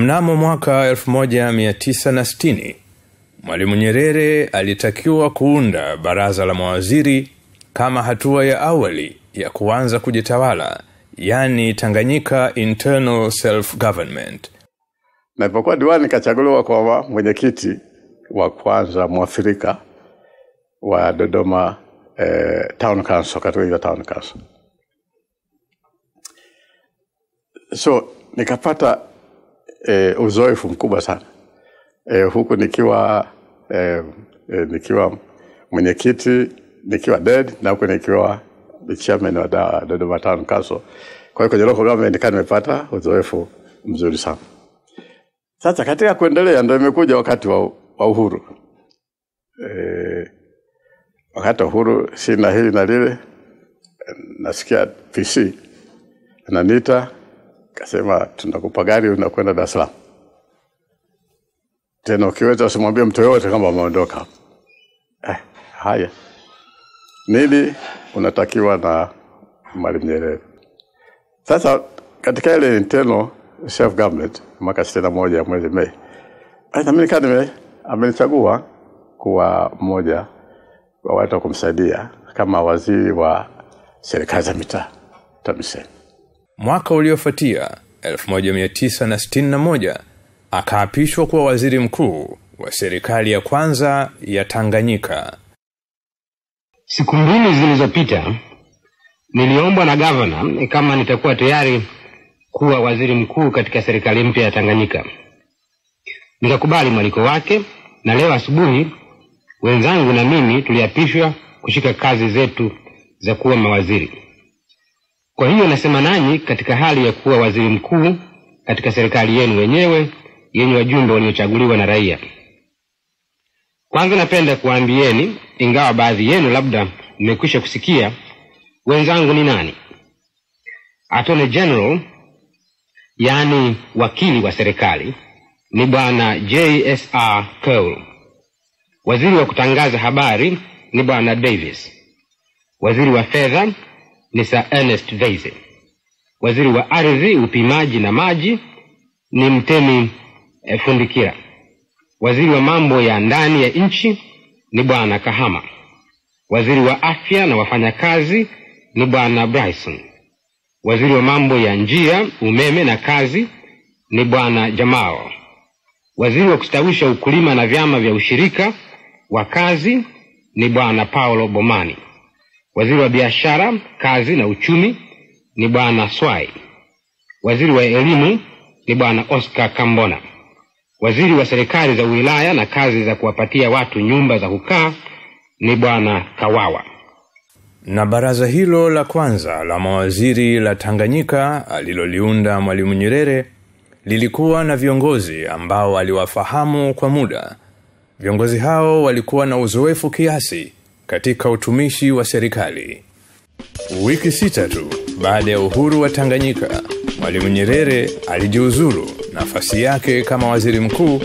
Mnamo mwaka 1960, Mwalimu Nyerere alitakiwa kuunda baraza la mawaziri kama hatua ya awali ya kuanza kujitawala, yani Tanganyika Internal Self-Government. Nilipokuwa diwani nikachaguliwa kwa mwenyekiti wa kwanza Mwafrika wa Dodoma Town Council, katika Town Council. So nikapata uzoefu mkubwa sana. Huku nikiwa mwenyekiti, nikiwa dead, na huku nikiwa chairman wa Dodoma Town Council. Kwa hiyo kwenye local government nimepata uzoefu mzuri sana. Sasa katika kuendelea ndio imekuja wakati wa uhuru. Wakati wa uhuru sina hili na lile, nasikia PC ananiita, kasema tunakupa gari unakwenda Dar es Salaam. Tena ukiweza usimwambie mtu yote kama umeondoka. Haya. Nili unatakiwa na Mwalimu Nyerere. Sasa katika ile internal self government mwaka 61 mwezi Mei, na mimi kadime amenichagua kuwa mmoja wa watu kumsaidia kama waziri wa serikali za mitaa TAMISEMI. Mwaka uliofuatia 1961 akaapishwa kuwa waziri mkuu wa serikali ya kwanza ya Tanganyika. Siku mbili zilizopita niliombwa na governor kama nitakuwa tayari kuwa waziri mkuu katika serikali mpya ya Tanganyika. Nikakubali mwaliko wake, na leo asubuhi wenzangu na mimi tuliapishwa kushika kazi zetu za kuwa mawaziri. Kwa hiyo nasema nanyi katika hali ya kuwa waziri mkuu katika serikali yenu wenyewe yenye wajumbe waliochaguliwa na raia. Kwanza napenda kuambieni, ingawa baadhi yenu labda mmekwisha kusikia, wenzangu ni nani. Attorney General, yani wakili wa serikali, ni Bwana J.S.R. Cole. Waziri wa kutangaza habari ni Bwana Davis. Waziri wa fedha ni Sir Ernest Veize. Waziri wa ardhi, upimaji na maji ni Mtemi Fundikira. Waziri wa mambo ya ndani ya nchi ni Bwana Kahama. Waziri wa afya na wafanyakazi ni Bwana Bryson. Waziri wa mambo ya njia, umeme na kazi ni Bwana Jamao. Waziri wa kustawisha ukulima na vyama vya ushirika wa kazi ni Bwana Paulo Bomani. Waziri wa biashara, kazi na uchumi ni Bwana Swai. Waziri wa elimu ni Bwana Oscar Kambona. Waziri wa serikali za wilaya na kazi za kuwapatia watu nyumba za kukaa ni Bwana Kawawa. Na baraza hilo la kwanza la mawaziri la Tanganyika aliloliunda Mwalimu Nyerere lilikuwa na viongozi ambao aliwafahamu kwa muda. Viongozi hao walikuwa na uzoefu kiasi katika utumishi wa serikali. Wiki 6 tu baada ya uhuru wa Tanganyika, Mwalimu Nyerere alijiuzuru nafasi yake kama waziri mkuu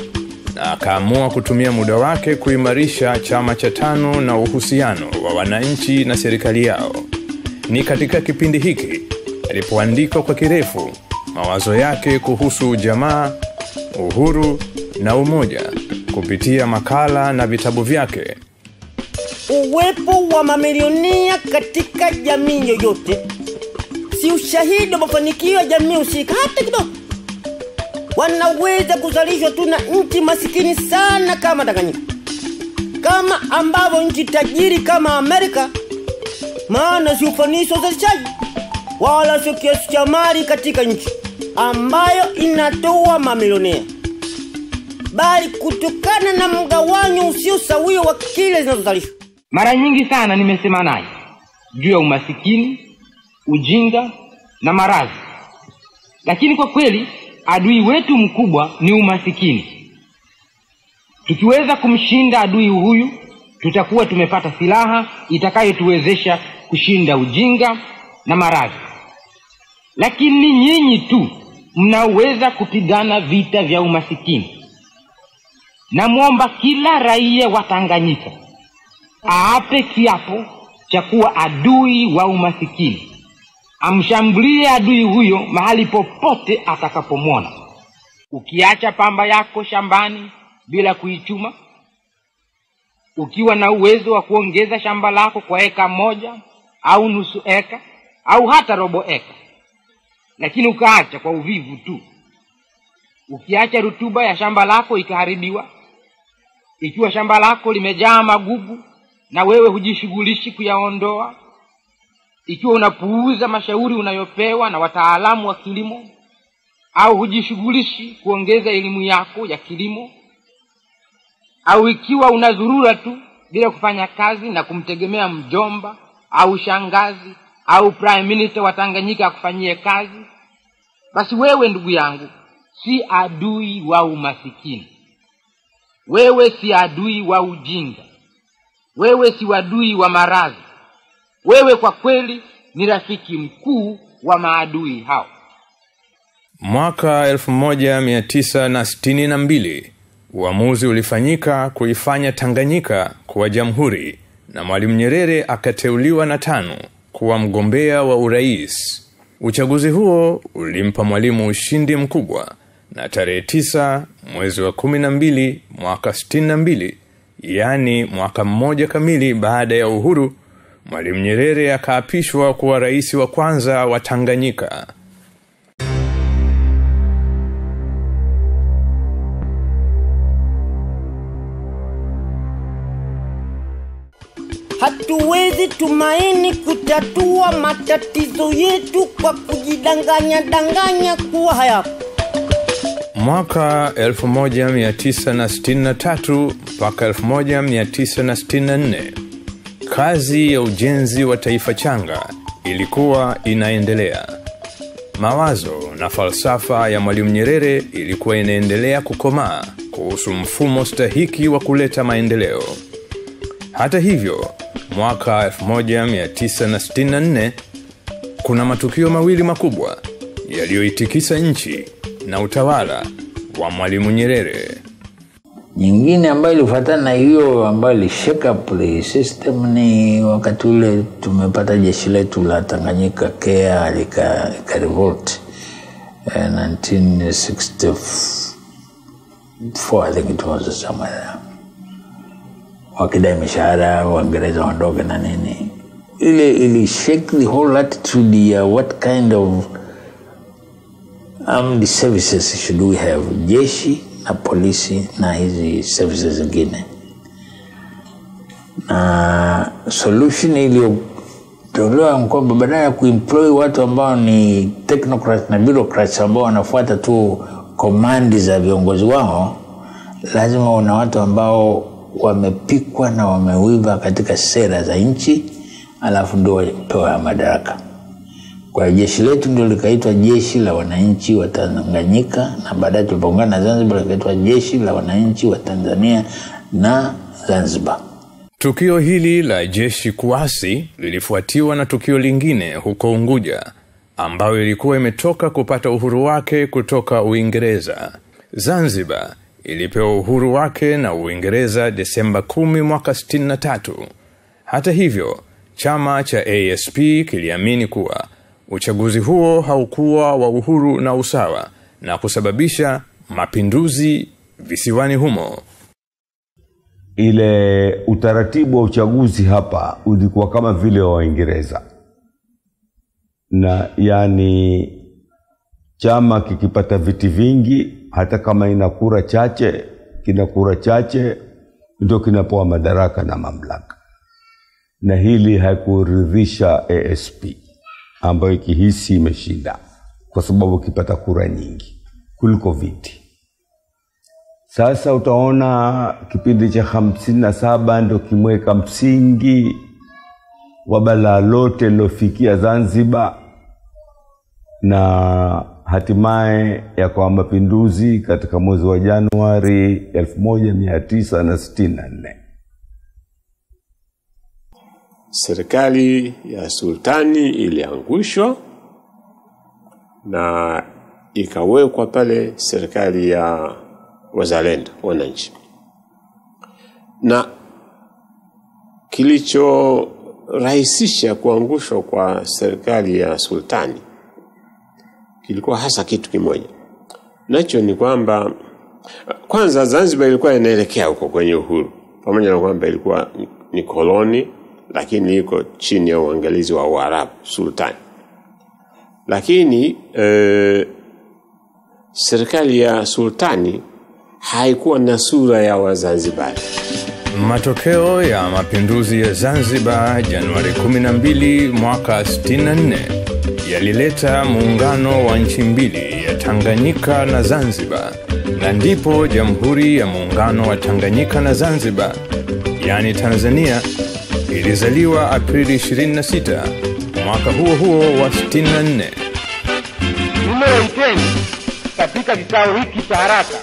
na akaamua kutumia muda wake kuimarisha chama cha TANU na uhusiano wa wananchi na serikali yao. Ni katika kipindi hiki alipoandika kwa kirefu mawazo yake kuhusu ujamaa, uhuru na umoja kupitia makala na vitabu vyake. Uwepo wa mamilionia katika jamii yoyote si ushahidi wa mafanikio ya jamii husika hata kidogo. Wanaweza kuzalishwa tu na nchi masikini sana kama Tanganyika, kama ambavyo nchi tajiri kama Amerika, maana si ufanisi wa uzalishaji wala sio kiasi cha mali katika nchi ambayo inatoa mamilionia, bali kutokana na mgawanyo usio sawia wa kile zinazozalishwa. Mara nyingi sana nimesema naye juu ya umasikini, ujinga na maradhi. Lakini kwa kweli adui wetu mkubwa ni umasikini. Tukiweza kumshinda adui huyu, tutakuwa tumepata silaha itakayotuwezesha kushinda ujinga na maradhi. Lakini nyinyi tu mnaweza kupigana vita vya umasikini. Namuomba kila raia wa Tanganyika aape kiapo cha kuwa adui wa umasikini. Amshambulie adui huyo mahali popote atakapomwona. Ukiacha pamba yako shambani bila kuichuma, ukiwa na uwezo wa kuongeza shamba lako kwa eka 1 au nusu eka au hata robo eka, lakini ukaacha kwa uvivu tu, ukiacha rutuba ya shamba lako ikaharibiwa, ikiwa shamba lako limejaa magugu na wewe hujishughulishi kuyaondoa, ikiwa unapuuza mashauri unayopewa na wataalamu wa kilimo, au hujishughulishi kuongeza elimu yako ya kilimo, au ikiwa unazurura tu bila kufanya kazi na kumtegemea mjomba au shangazi au prime minister wa Tanganyika akufanyie kazi, basi wewe ndugu yangu si adui wa umasikini. Wewe si adui wa ujinga. Wewe si adui wa maradhi. Wewe kwa kweli ni rafiki mkuu wa maadui hao. Mwaka 1962 uamuzi ulifanyika kuifanya Tanganyika kuwa jamhuri, na Mwalimu Nyerere akateuliwa na TANU kuwa mgombea wa urais. Uchaguzi huo ulimpa Mwalimu ushindi mkubwa, na tarehe 9 mwezi wa 12 mwaka 62, yani mwaka mmoja kamili baada ya uhuru, Mwalimu Nyerere akaapishwa kuwa rais wa kwanza wa Tanganyika. Hatuwezi tumaini kutatua matatizo yetu kwa kujidanganya kuwa hayapo. Mwaka 1963 mpaka 1964, kazi ya ujenzi wa taifa changa ilikuwa inaendelea. Mawazo na falsafa ya Mwalimu Nyerere ilikuwa inaendelea kukomaa kuhusu mfumo stahiki wa kuleta maendeleo. Hata hivyo, mwaka 1964 kuna matukio mawili makubwa yaliyoitikisa nchi na utawala wa Mwalimu Nyerere. Nyingine ambayo ilifuatana na hiyo ambayo ilishake up the system ni wakati ule tumepata jeshi letu la Tanganyika KEA lika revolt 1964, I think it was somewhere. Wakidai mishahara, Waingereza waondoke na nini. Ili shake the whole attitude ya what kind of armed services should we have, jeshi na polisi na hizi services zingine. Na solution iliyotolewa kwamba badala ya kuemploy watu ambao ni technocrats na bureaucrats ambao wanafuata tu komandi za viongozi wao, lazima una watu ambao wamepikwa na wamewiva katika sera za nchi, alafu ndio wapewa madaraka. Kwa jeshi letu ndio likaitwa Jeshi la Wananchi wa Tanganyika, na baadaye tulipoungana na Zanzibar likaitwa Jeshi la Wananchi wa Tanzania na Zanzibar. Tukio hili la jeshi kuasi lilifuatiwa na tukio lingine huko Unguja, ambayo ilikuwa imetoka kupata uhuru wake kutoka Uingereza. Zanzibar ilipewa uhuru wake na Uingereza Desemba 10 mwaka 63. Hata hivyo, chama cha ASP kiliamini kuwa uchaguzi huo haukuwa wa uhuru na usawa, na kusababisha mapinduzi visiwani humo. Ile utaratibu wa uchaguzi hapa ulikuwa kama vile wa Uingereza, na yani chama kikipata viti vingi, hata kama ina kura chache, ndio kinapewa madaraka na mamlaka. Na hili haikuridhisha ASP ambayo ikihisi imeshinda, kwa sababu kipata kura nyingi kuliko viti. Sasa utaona kipindi cha 57 ndio kimweka msingi wa balaa lote lilofikia Zanzibar, na hatimaye yakawa mapinduzi katika mwezi wa Januari 1964. Serikali ya sultani iliangushwa na ikawekwa pale serikali ya wazalendo, wananchi. Na kilichorahisisha kuangushwa kwa serikali ya sultani kilikuwa hasa kitu kimoja, nacho ni kwamba kwanza Zanzibar ilikuwa inaelekea huko kwenye uhuru, pamoja na kwamba ilikuwa ni koloni, lakini iko chini ya uangalizi wa Waarabu sultani. Lakini serikali ya sultani haikuwa na sura ya Wazanzibari. Matokeo ya mapinduzi ya Zanzibar Januari 12 mwaka 64 yalileta muungano wa nchi mbili ya Tanganyika na Zanzibar, na ndipo Jamhuri ya Muungano wa Tanganyika na Zanzibar, yani Tanzania, ilizaliwa Aprili 26 mwaka huo huo wa 64. Tumeiteni katika kikao hiki cha haraka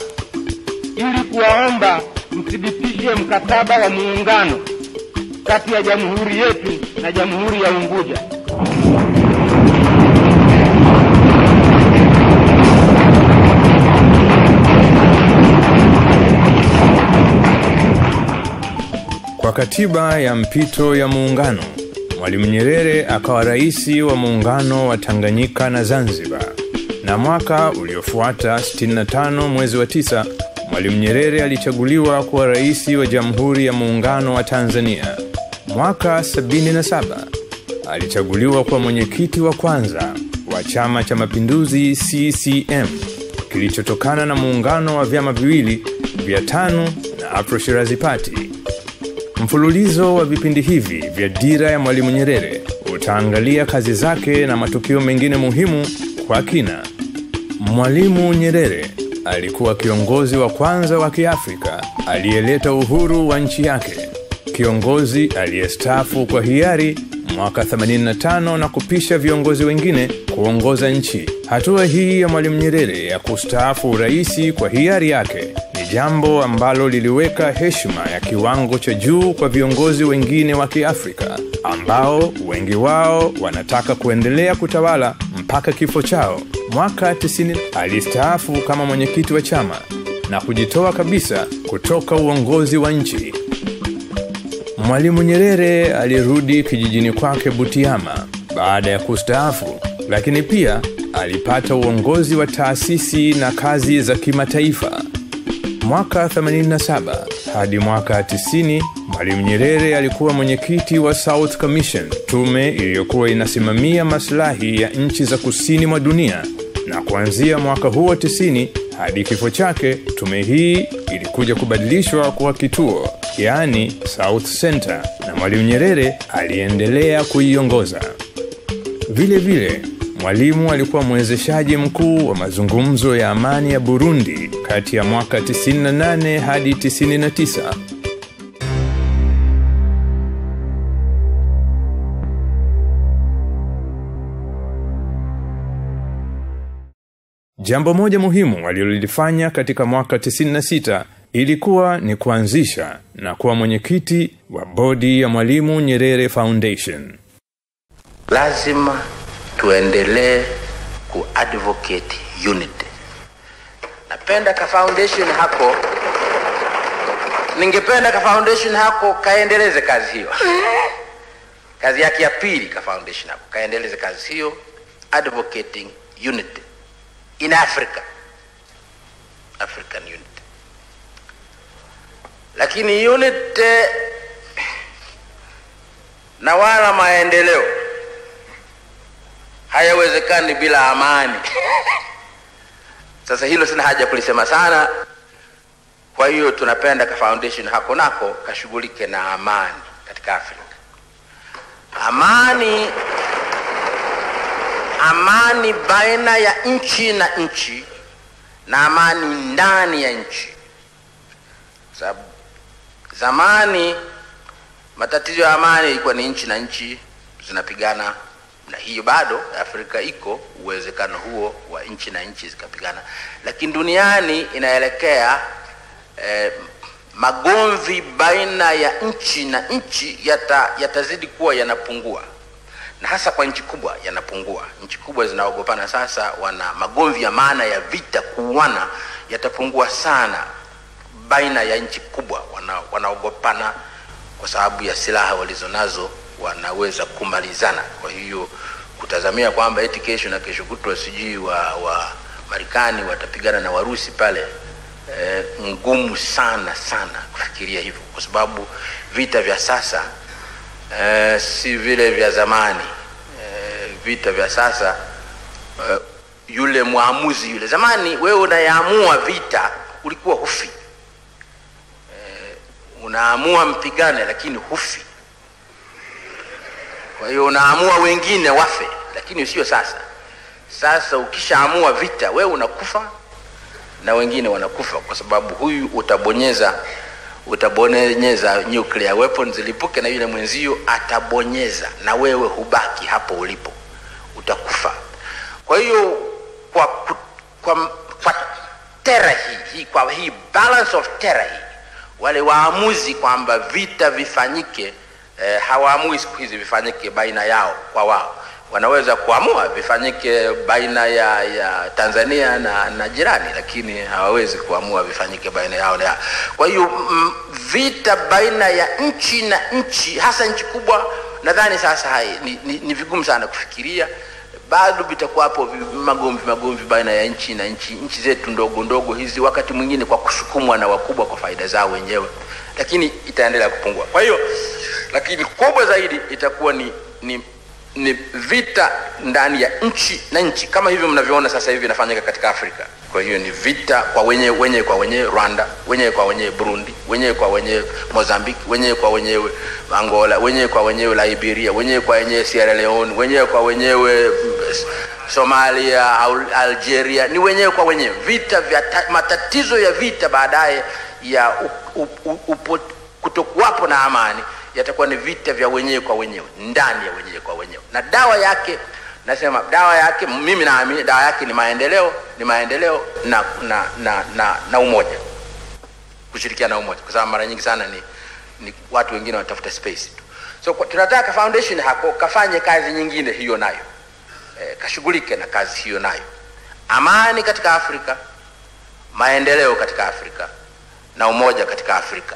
ili kuwaomba mthibitishe mkataba wa muungano kati ya jamhuri yetu na Jamhuri ya Unguja. Kwa katiba ya mpito ya muungano, Mwalimu Nyerere akawa rais wa muungano wa Tanganyika na Zanzibar, na mwaka uliofuata 65 mwezi wa 9 Mwalimu Nyerere alichaguliwa kuwa rais wa Jamhuri ya Muungano wa Tanzania. Mwaka 77 alichaguliwa kuwa mwenyekiti wa kwanza wa Chama cha Mapinduzi CCM, kilichotokana na muungano wa vyama viwili vya TANU na Afro Shirazi Party. Mfululizo wa vipindi hivi vya Dira ya Mwalimu Nyerere utaangalia kazi zake na matukio mengine muhimu kwa kina. Mwalimu Nyerere alikuwa kiongozi wa kwanza wa Kiafrika aliyeleta uhuru wa nchi yake, kiongozi aliyestaafu kwa hiari mwaka 85 na kupisha viongozi wengine kuongoza nchi. Hatua hii ya Mwalimu Nyerere ya kustaafu uraisi kwa hiari yake ni jambo ambalo liliweka heshima ya kiwango cha juu kwa viongozi wengine wa Kiafrika, ambao wengi wao wanataka kuendelea kutawala mpaka kifo chao. Mwaka 90 alistaafu kama mwenyekiti wa chama na kujitoa kabisa kutoka uongozi wa nchi. Mwalimu Nyerere alirudi kijijini kwake Butiama baada ya kustaafu, lakini pia alipata uongozi wa taasisi na kazi za kimataifa. Mwaka 87 hadi mwaka 90 Mwalimu Nyerere alikuwa mwenyekiti wa South Commission, tume iliyokuwa inasimamia maslahi ya nchi za kusini mwa dunia, na kuanzia mwaka huo 90 hadi kifo chake tume hii ilikuja kubadilishwa kuwa kituo, yani South Center, na Mwalimu Nyerere aliendelea kuiongoza. Vile vile Mwalimu alikuwa mwezeshaji mkuu wa mazungumzo ya amani ya Burundi kati ya mwaka 98 hadi 99. Jambo moja muhimu alilolifanya katika mwaka 96 ilikuwa ni kuanzisha na kuwa mwenyekiti wa bodi ya Mwalimu Nyerere Foundation. Lazima tuendelee kuadvocate unity. Napenda ka foundation hako, ningependa ka foundation hako kaendeleze kazi hiyo. Kazi yake ya pili ka foundation hako kaendeleze kazi hiyo, advocating unity in Africa, African unity. Lakini unity na wala maendeleo hayawezekani bila amani. Sasa hilo sina haja kulisema sana. Kwa hiyo tunapenda ka foundation hako nako kashughulike na amani katika Afrika. Amani baina ya nchi na nchi, na amani ndani ya nchi. Sababu zamani matatizo ya amani ilikuwa ni nchi na nchi zinapigana, na hiyo bado Afrika iko uwezekano huo wa nchi na nchi zikapigana. Lakini duniani inaelekea magomvi baina ya nchi na nchi yatazidi kuwa yanapungua, na hasa kwa nchi kubwa yanapungua. Nchi kubwa zinaogopana sasa, wana magomvi ya maana ya vita, kuuana, yatapungua sana baina ya nchi kubwa. Wanaogopana kwa sababu ya silaha walizonazo, wanaweza kumalizana. Kwa hiyo kutazamia kwamba eti kesho na kesho kutwa sijui Marekani watapigana na Warusi pale, ngumu sana kufikiria hivyo, kwa sababu vita vya sasa si vile vya zamani. Vita vya sasa yule muamuzi yule zamani, wewe unayaamua vita, ulikuwa hufi. Unaamua mpigane lakini hufi. Kwa hiyo unaamua wengine wafe, lakini sio sasa. Sasa ukishaamua vita, wewe unakufa na wengine wanakufa, kwa sababu huyu utabonyeza nuclear weapons zilipuke, na yule mwenzio atabonyeza, na wewe hubaki hapo ulipo, utakufa. Kwa hiyo kwa terror hii, kwa hii balance of terror hii, wale waamuzi kwamba vita vifanyike, hawaamui siku hizi vifanyike baina yao kwa wao. Wanaweza kuamua vifanyike baina ya Tanzania na jirani, lakini hawawezi kuamua vifanyike baina yao na. Kwa hiyo vita baina ya nchi na nchi, hasa nchi kubwa, nadhani sasa ni vigumu sana kufikiria. Bado vitakuwa hapo magomvi baina ya nchi na nchi zetu ndogo hizi, wakati mwingine kwa kusukumwa na wakubwa kwa faida zao wenyewe, lakini itaendelea kupungua. Kwa hiyo lakini kubwa zaidi itakuwa ni vita ndani ya nchi na nchi, kama hivyo mnavyoona sasa hivi inafanyika katika Afrika. Kwa hiyo ni vita kwa wenyewe kwa wenyewe, Rwanda, wenyewe kwa wenyewe Burundi, wenyewe kwa wenyewe Mozambique, wenyewe kwa wenyewe Angola, wenyewe kwa wenyewe Liberia, wenyewe kwa wenyewe Sierra Leone, wenyewe kwa wenyewe Somalia, Algeria, ni wenyewe kwa wenyewe. Vita vya matatizo ya vita baadaye ya kutokuwapo na amani yatakuwa ni vita vya wenyewe kwa wenyewe, ndani ya wenyewe kwa wenyewe. Na dawa yake, nasema dawa yake, mimi naamini dawa yake ni maendeleo na umoja, kushirikiana na umoja, kwa sababu mara nyingi sana ni watu wengine wanatafuta space tu. So tunataka foundation hapo kafanye kazi nyingine hiyo nayo, kashughulike na kazi hiyo nayo, amani katika Afrika, maendeleo katika Afrika na umoja katika Afrika.